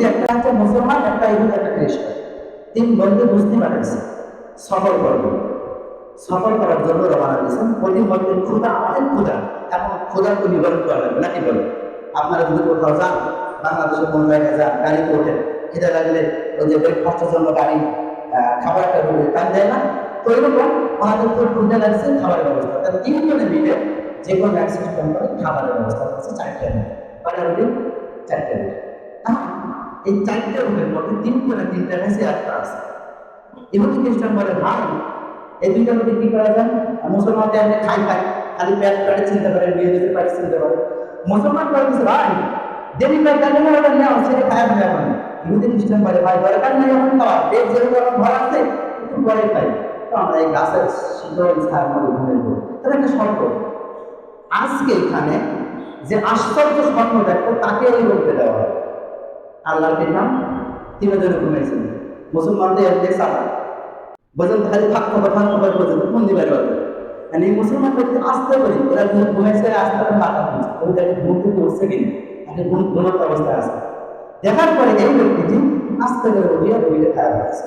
ইহুদি, একটা হচ্ছে মুসলমান, একটা ইহুদি, একটা খ্রিস্টান, তিন বন্ধু বুঝতে পারেছে সফর করবে। সফর করার জন্য রওনা দিয়েছেন। প্রতিমধ্যে ক্ষুধা, অনেক ক্ষুধা, এখন ক্ষুধা তো নিবারণ করা লাগবে নাকি বলে। আপনারা যদি কোথাও যান, বাংলাদেশের কোন জায়গায় যান, গাড়িতে ওঠেন, খিদে লাগলে ওই যে ব্রেকফাস্টের জন্য গাড়ি খাবার একটা টান দেয় না, তো এরকম ওনাদের তো ক্ষুদে লাগছে, খাবারের ব্যবস্থা, তার তিনজনে মিলে যে কোনো এক সিস্টেম করে খাবারের ব্যবস্থা করছে। চারটে রুটি, কয়টা রুটি? চারটে রুটি। এই চারটে রুটির মধ্যে তিনজনে তিনটা গেছে, একটা আছে। ইহুদি খ্রিস্টান বলে, ভাই এই দুইটা রুটি কি করা যায়? মুসলমানকে আপনি খাই খাই, খালি পেট কাটে চিনতে পারে, বিয়ে দিতে পারে চিনতে পারে। মুসলমান বলে দিচ্ছে, ভাই দেরি করে গেলে না, ওটা নেওয়া ছেড়ে খায় হবে এখন। ইহুদি খ্রিস্টান বলে, ভাই দরকার নেই এখন খাওয়া, পেট যেহেতু এখন ভরা আছে, একটু পরে খাই। তো আমরা এই গাছের শীতল ছায়ার মধ্যে ঘুমিয়ে দেবো। তাহলে একটা শর্ত, আজকে এখানে যে আশ্চর্য স্বপ্ন দেখতো তাকে এই বলতে দেওয়া হয়। আল্লাহর নাম তিনজনে ঘুমাইছেন। মুসলমানদের একদিকে সাদা বলছেন, খালি থাকতে বলছেন কোন দিবার হবে। মানে এই মুসলমান ব্যক্তি আসতে পারি, ওরা ঘুমাইছে, আসতে পারে মাথা খুঁজছে, ওই তাকে ঘুম থেকে উঠছে কিনা, তাকে ঘুমন্ত অবস্থায় আছে। দেখার পরে এই ব্যক্তিটি আস্তে করে উঠিয়ে বইলে খায়া ফেলেছে।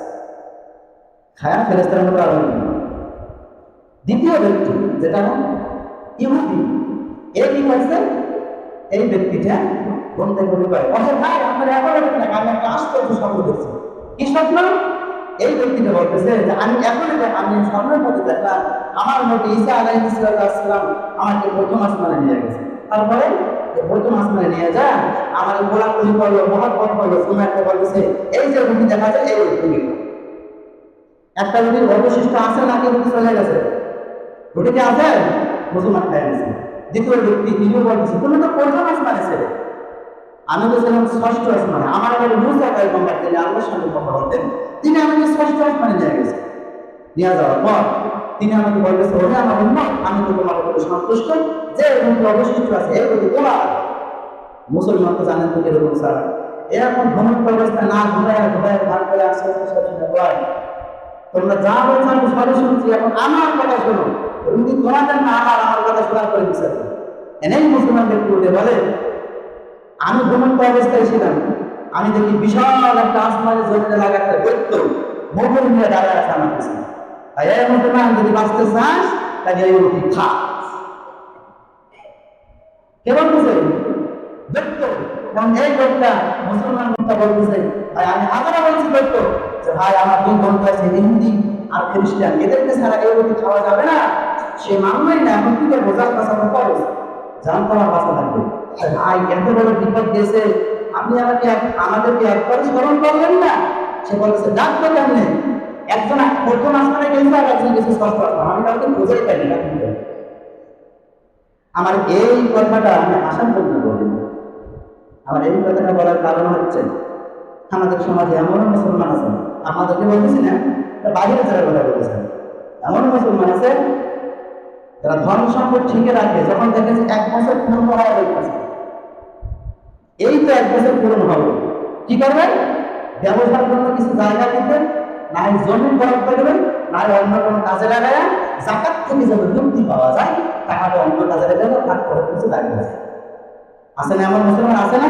খায়া ফেরেস্তার মতো আরো দ্বিতীয় ব্যক্তি, যেটা ইহুদি, এ কি করছে? এই ব্যক্তিটা ঘুম থেকে উঠে পায়, ভাই আপনার এখন আমি একটা আশ্চর্য স্বপ্ন দেখছি। কি স্বপ্ন? এই ব্যক্তিটা বলতেছে যে আমি এখন আমি স্বপ্নের মধ্যে দেখলাম আমার নবী ঈসা আলাইহিস সালাম আমাকে প্রথম আসমানে নিয়ে গেছে। তারপরে প্রথম আসমানে নিয়ে যায় আমার গোলাপলি করলো, মহব্বত করলো, সুমাইতে বলতেছে এই যে রুটি দেখা যায়, এই রুটি একটা রুটির অবশিষ্ট আছে নাকি রুটি চলে গেছে? রুটি কি আছে? মুসলমান খাই গেছে। দ্বিতীয় ব্যক্তি তিনিও বলতেছে, তুমি তো প্রথম আসমানে ছেলে, আমি তো ছিলাম ষষ্ঠ আসমানে, আমার আগে মুসা পয়গম্বর তিনি আল্লাহর সঙ্গে কথা বলতেন, তিনি আমাকে ষষ্ঠ আসমানে নিয়ে গেছে। নিয়ে যাওয়ার পর তিনি আমাকে বলতেছে, ওহে আমার উম্মত, আমি তো তোমার উপরে সন্তুষ্ট, যে রুটি অবশিষ্ট আছে এই রুটি তোমার। মুসলমান তো জানেন তো এরকম স্যার, এরকম ভ্রমণ অবস্থায় না ঘুমায় ভাগ করে আসে, তোমরা যা বলছো আমি সবাই শুনছি, এখন আমার কথা শোনো, রুটি তোমাদের না আমার কথা শোনার করে দিচ্ছে। এনেই মুসলমান ব্যক্তি উঠে বলে, আমি ঘুমন্ত অবস্থায় ছিলাম, আমি দেখি বিশাল একটা আসমানের জমিনে লাগা একটা দৈত্য মোগল নিয়ে দাঁড়ায় আছে আমার পিছনে। তাই এই মুসলমান যদি বাঁচতে চাস তাহলে এই রুটি খা। কে বলতেছে? দৈত্য। এবং এই লোকটা মুসলমান লোকটা বলতেছে, ভাই আমি আবার বলছি দৈত্য যে ভাই আমার দুই বন্ধু আছে হিন্দি আর খ্রিস্টান, এদেরকে ছাড়া এই রুটি খাওয়া যাবে না। সে মানবেই না, এখন কি করবো? যার কাছে আমার খরচ জানতো আমার বাঁচা লাগবে। ভাই এত বড় বিপদ গেছে, আপনি আমাদেরকে একবার স্মরণ করলেন না? সে বলতেছে ডাক্তার কেমনে? একজন প্রথম আসমানে গেছে আর একজন গেছে ষষ্ঠ আসমান, আমি কাউকে বোঝাই পাইনি না। আমার এই কথাটা আমি আশা করতে বলি, আমার এই কথাটা বলার কারণ হচ্ছে আমাদের সমাজে এমন মুসলমান আছে, আমাদেরকে বলতেছি না, বাইরে যারা কথা বলতেছেন, এমন মুসলমান আছে যারা ধন সম্পদ ঠিকই রাখে, যখন দেখেছে 1 বছর পূর্ণ হওয়া হয়েছে, এই তো 1 বছর পূরণ হবে, কি করবেন? ব্যবসার জন্য কিছু জায়গা দিবেন, না হয় জমি বরাদ্দ দেবেন, না হয় অন্য কোনো কাজে লাগায়, জাকাত থেকে যত মুক্তি পাওয়া যায় টাকাটা অন্য কাজে লাগালে তার করে কিছু লাগবে। আছে না এমন মুসলমান? আছে না?